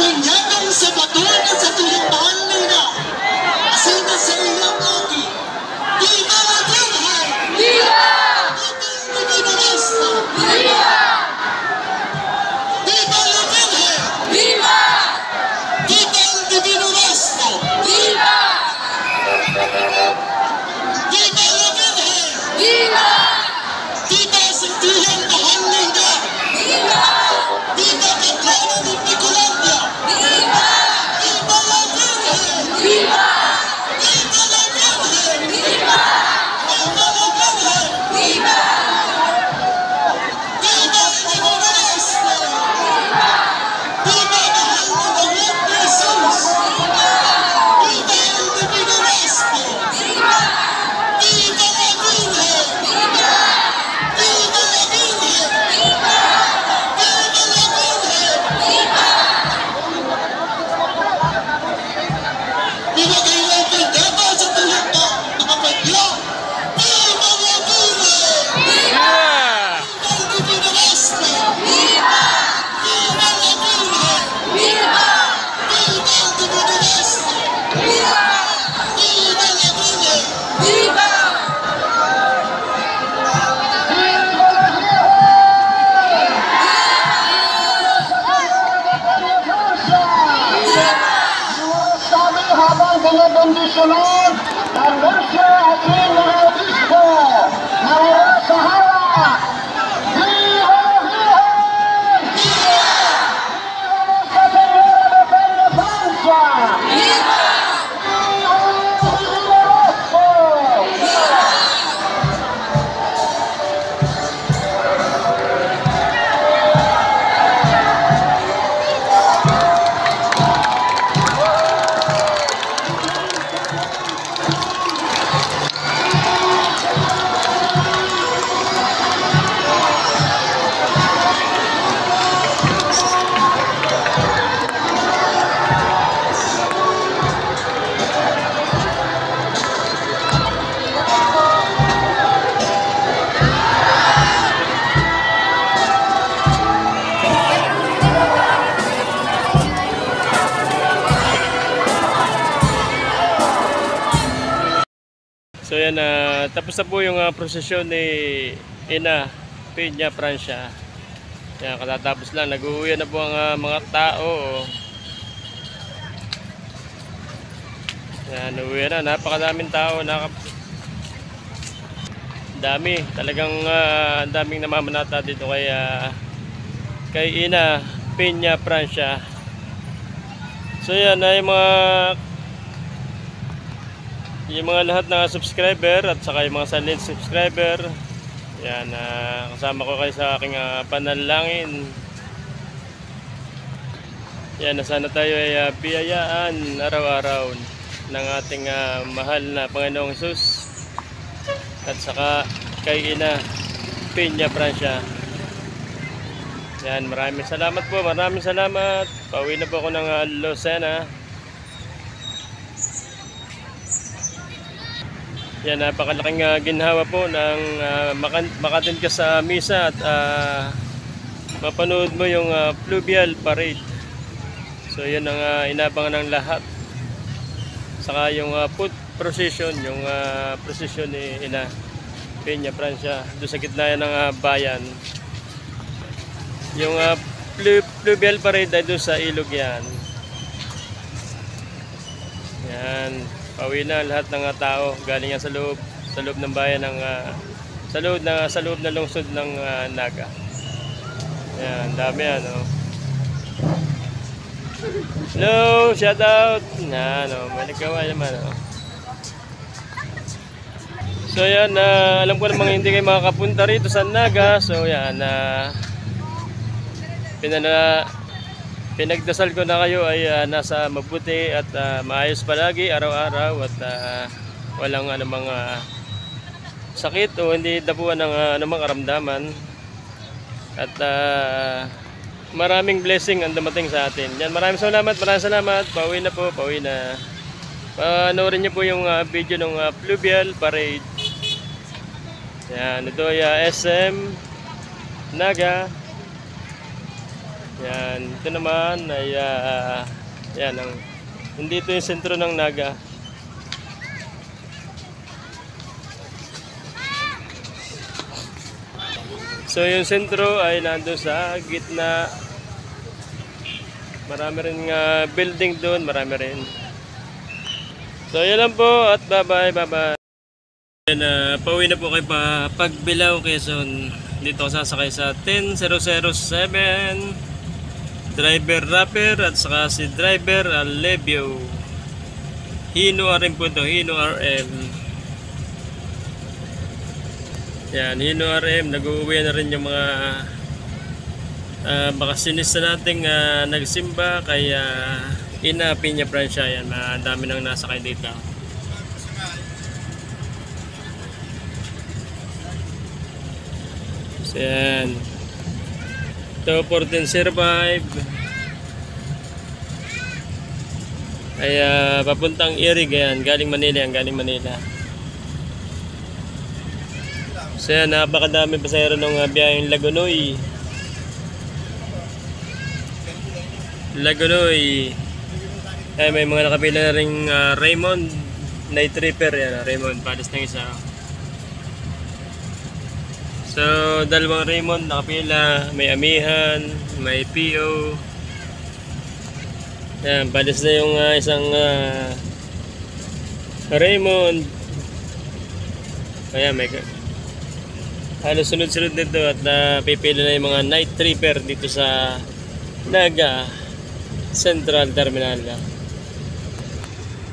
Binyagan sa baton at sa tulipan nila. Asina sa iyong aki. Viva la Virgen! Viva! Viva el Divino Maestro! Viva! Viva la Virgen! Viva! Viva el Divino Maestro! Viva! Viva la Virgen! Viva! Viva sa tiyang mahal nila! Viva! Viva Katrina ni Nicolandia! Viva! Viva la Virgen! Viva! Viva la Virgen! Viva! Viva la Virgen! Viva! Viva el Divino Maestro! Viva mahal na Lord Jesus! Viva el Divino Maestro! Viva! Viva la Virgen! Viva! Viva la Virgen! Viva! Viva la Virgen! Viva! Viva kayo ang pagdama sa talento, mga pagyo! Viva la Virgen! Viva! Viva el Divino Maestro! Viva! Viva la Virgen! Viva! Viva el Divino Maestro! Viva! Viva la Virgen! Viva! Kami habang binibendisyonan ang Lucio at mga obispo na wala sa hawak. Viva la Virgen! Viva Nuestra Señora de Peñafrancia! Viva! Viva el Divino Maestro! So yan, tapos na po yung prosesyon ni Ina Peña Francia. Yan, katatapos lang, nag-uwi na po ang mga tao. Yan, uwi na, napakadaming tao, dami, talagang daming namamanata dito kay Ina Peña Francia. So yan, yung mga lahat ng subscriber at saka yung mga silent subscriber, yan, kasama ko kayo sa aking panalangin. Yan, sana tayo ay biyayaan araw-araw ng ating mahal na Panginoong Hesus at saka kay Ina Peña Francia. Yan, maraming salamat po, maraming salamat. Pauwi na po ako ng Lucena. Yan, napakalaking ginhawa po ng makatin ka sa misa at mapanood mo yung fluvial parade. So yan ang inabangan ng lahat. Saka yung foot procession, yung procession ni Ina Peña Francia doon sa gitna ng bayan. Yung fluvial parade ay doon sa ilog yan. Yan. Pauwi na lahat ng tao galing sa loob ng bayan ng sa loob na lungsod ng Naga. Ayan, dami yan, oh. Hello, shout out. Yan, oh, may nagkawa naman, oh. So yan, alam ko namang hindi kayo makakapunta rito sa Naga. So yan, pinagdasal ko na kayo ay nasa mabuti at maayos palagi araw-araw at walang anumang sakit o hindi dapuan ng anumang karamdaman at maraming blessing ang dumating sa atin. Yan, maraming salamat. Pauwi na po, pauwi na. Panoorin niyo po yung video ng fluvial parade. Yan, ito ay SM Naga. Yan, ito naman ay yan ang nandito yung sentro ng Naga. So yung sentro ay nandoon sa gitna. Marami rin building doon, marami rin. So yan lang po at bye bye. Yan, pauwi na po kayo pa Pagbilao, Quezon. Dito ako sasakay sa 10007. Driver Rapper at saka si Driver Alebio. Hino RM po ito, Hino RM. Yan, Hino RM. Nag-uwi na rin yung mga bakasinista nating nagsimba kay Ina Piña Francia. Yan, madami nang nasakay dito. So yan, ito 1405 ay papuntang Irig. Yan, galing Manila yan, galing Manila. So yan, napakadami pasahero ng biyaheng Lagonoy. Ay, may mga nakapila na ring Raymond Night Tripper. Yan, Raymond, palis ng isa. So, dalawang Raymond nakapila, may Amihan, may PO. Yan, palis na yung isang Raymond. Ayan, may halos sunod-sunod dito at pipila na yung mga Night Tripper dito sa Naga Central Terminal.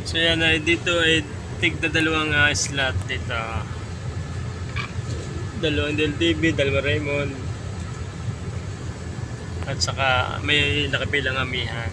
So yan, dito ay tigda dalawang slot dito. Dalawang DLTV, dalawang Raymond, at saka may nakapilang Amihan.